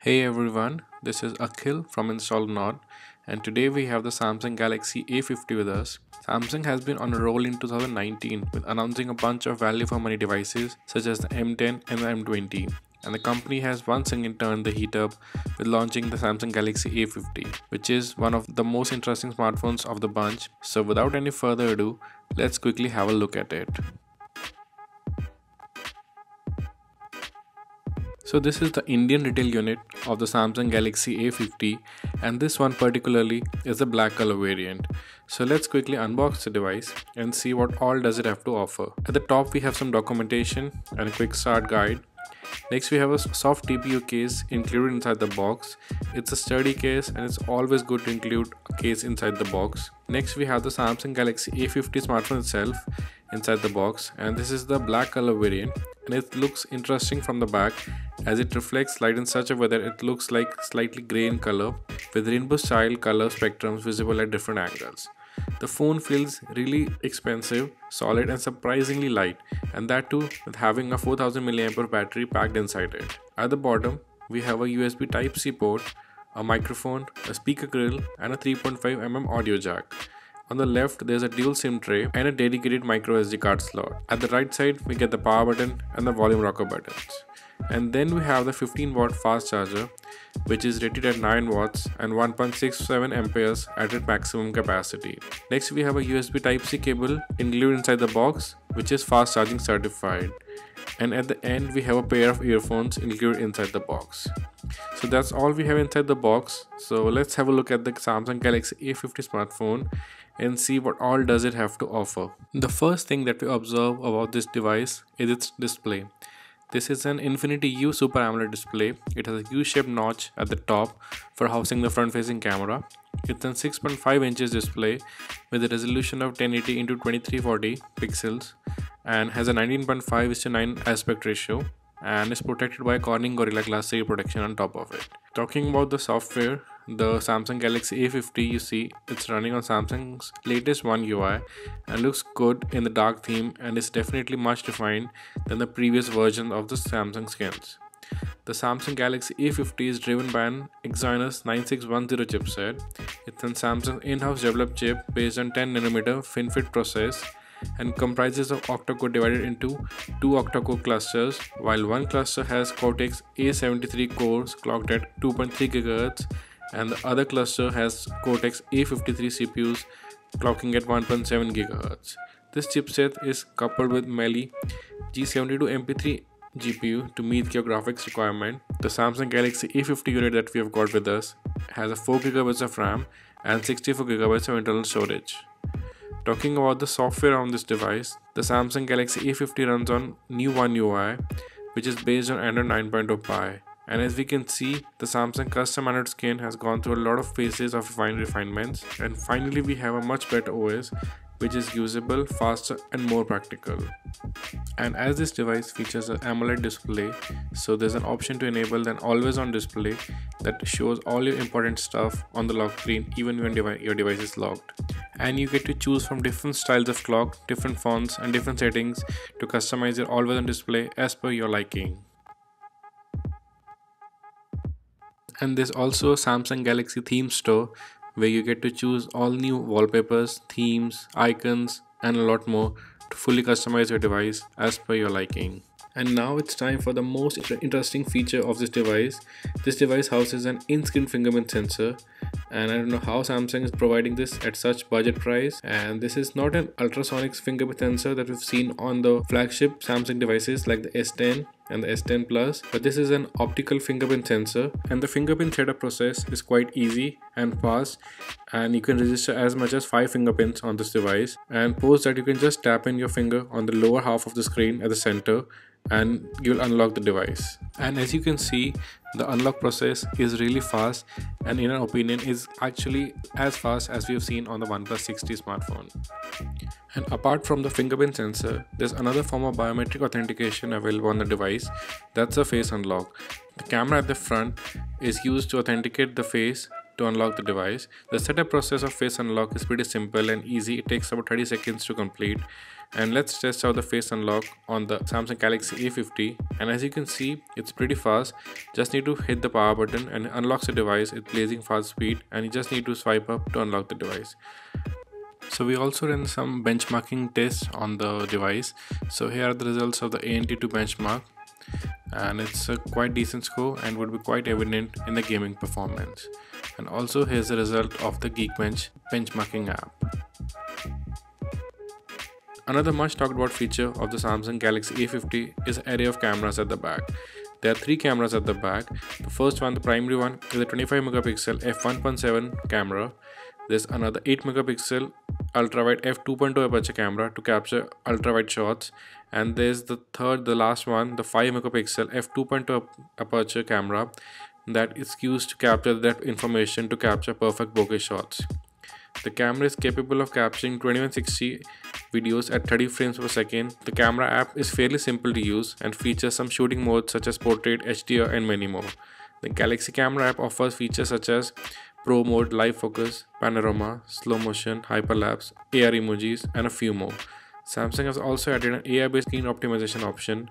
Hey everyone, this is Akhil from InstallNod, and today we have the Samsung Galaxy A50 with us. Samsung has been on a roll in 2019 with announcing a bunch of value for money devices such as the M10 and the M20. And the company has once again turned the heat up with launching the Samsung Galaxy A50, which is one of the most interesting smartphones of the bunch. So without any further ado, let's quickly have a look at it. So this is the Indian retail unit of the Samsung Galaxy A50, and this one particularly is the black color variant. So let's quickly unbox the device and see what all does it have to offer. At the top we have some documentation and a quick start guide. Next we have a soft TPU case included inside the box. It's a sturdy case and it's always good to include a case inside the box. Next we have the Samsung Galaxy A50 smartphone itself inside the box, and this is the black color variant, and it looks interesting from the back as it reflects light in such a way that it looks like slightly grey in color with rainbow style color spectrums visible at different angles. The phone feels really expensive, solid and surprisingly light, and that too with having a 4000 mAh battery packed inside it. At the bottom we have a USB Type-C port, a microphone, a speaker grill and a 3.5 mm audio jack. On the left there's a dual SIM tray and a dedicated micro SD card slot. At the right side we get the power button and the volume rocker buttons. And then we have the 15-watt fast charger, which is rated at 9 watts and 1.67 amperes at its maximum capacity. Next we have a USB Type-C cable included inside the box, which is fast charging certified. And at the end we have a pair of earphones included inside the box. So that's all we have inside the box. So let's have a look at the Samsung Galaxy A50 smartphone and see what all does it have to offer. The first thing that we observe about this device is its display. This is an Infinity U Super AMOLED display. It has a U-shaped notch at the top for housing the front-facing camera. It's a 6.5 inches display with a resolution of 1080 x 2340 pixels and has a 19.5:9 aspect ratio and is protected by Corning Gorilla Glass 3 protection on top of it. Talking about the software, the Samsung Galaxy A50, you see it's running on Samsung's latest One UI and looks good in the dark theme and is definitely much refined than the previous version of the Samsung skins. The Samsung Galaxy A50 is driven by an Exynos 9610 chipset. It's a Samsung in-house developed chip based on 10nm FinFET process and comprises of octa-core divided into two octa-core clusters, while one cluster has Cortex A73 cores clocked at 2.3 GHz and the other cluster has Cortex A53 CPUs clocking at 1.7 GHz. This chipset is coupled with Mali G72MP3 GPU to meet your graphics requirement. The Samsung Galaxy A50 unit that we have got with us has a 4 GB of RAM and 64 GB of internal storage. Talking about the software on this device, the Samsung Galaxy A50 runs on New One UI, which is based on Android 9.0 Pie. And as we can see, the Samsung custom Android skin has gone through a lot of phases of refinements, and finally we have a much better OS which is usable, faster and more practical. And as this device features an AMOLED display, so there's an option to enable an always on display that shows all your important stuff on the lock screen even when your device is locked. And you get to choose from different styles of clock, different fonts and different settings to customize your always on display as per your liking. And there's also a Samsung Galaxy theme store where you get to choose all new wallpapers, themes, icons and a lot more to fully customize your device as per your liking. And now it's time for the most interesting feature of this device. This device houses an in-screen fingerprint sensor, and I don't know how Samsung is providing this at such budget price. And this is not an ultrasonic fingerprint sensor that we've seen on the flagship Samsung devices like the S10 and the S10 Plus, but this is an optical fingerprint sensor, and the fingerprint setup process is quite easy and fast, and you can register as much as 5 fingerprints on this device, and post that you can just tap in your finger on the lower half of the screen at the center and you'll unlock the device. And as you can see, the unlock process is really fast and in our opinion is actually as fast as we have seen on the OnePlus 6T smartphone. And apart from the fingerprint sensor, there's another form of biometric authentication available on the device. That's a face unlock. The camera at the front is used to authenticate the face to unlock the device. The setup process of face unlock is pretty simple and easy. It takes about 30 seconds to complete. And let's test out the face unlock on the Samsung Galaxy A50, and as you can see, it's pretty fast. Just need to hit the power button and it unlocks the device at blazing fast speed, and you just need to swipe up to unlock the device. So we also ran some benchmarking tests on the device. So here are the results of the ANT2 benchmark, and it's a quite decent score and would be quite evident in the gaming performance. And also here's the result of the Geekbench benchmarking app. Another much talked about feature of the Samsung Galaxy A50 is an array of cameras at the back. There are 3 cameras at the back. The first one, the primary one, is a 25 megapixel f1.7 camera. There's another 8 megapixel ultrawide f2.2 aperture camera to capture ultrawide shots, and there's the third, the last one, the 5 megapixel f2.2 aperture camera that is used to capture that information to capture perfect bokeh shots. The camera is capable of capturing 2160 videos at 30 frames per second. The camera app is fairly simple to use and features some shooting modes such as portrait, HDR, and many more. The Galaxy camera app offers features such as Pro mode, live focus, panorama, slow motion, hyperlapse, AR emojis, and a few more. Samsung has also added an AI-based screen optimization option,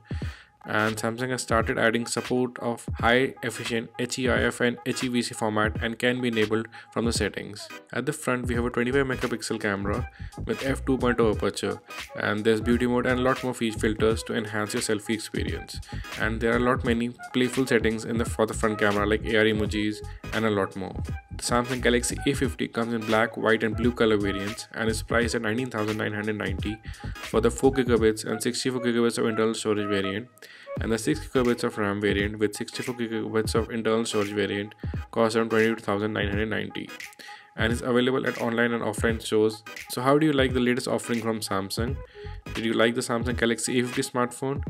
and Samsung has started adding support of high efficient HEIF and HEVC format and can be enabled from the settings. At the front we have a 25 megapixel camera with f2.0 aperture, and there's beauty mode and a lot more filters to enhance your selfie experience. And there are many playful settings for the front camera like AR emojis and a lot more. The Samsung Galaxy A50 comes in black, white and blue color variants and is priced at 19,990 for the 4GB and 64GB of internal storage variant, and the 6GB of RAM variant with 64GB of internal storage variant costs around 22,990 and is available at online and offline stores. So how do you like the latest offering from Samsung? Did you like the Samsung Galaxy A50 smartphone?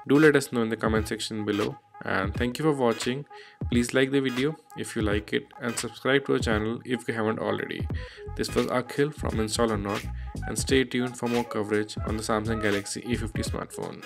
Do let us know in the comment section below, and thank you for watching. Please like the video if you like it and subscribe to our channel if you haven't already. This was Akhil from Install or Not, and stay tuned for more coverage on the Samsung Galaxy A50 smartphone.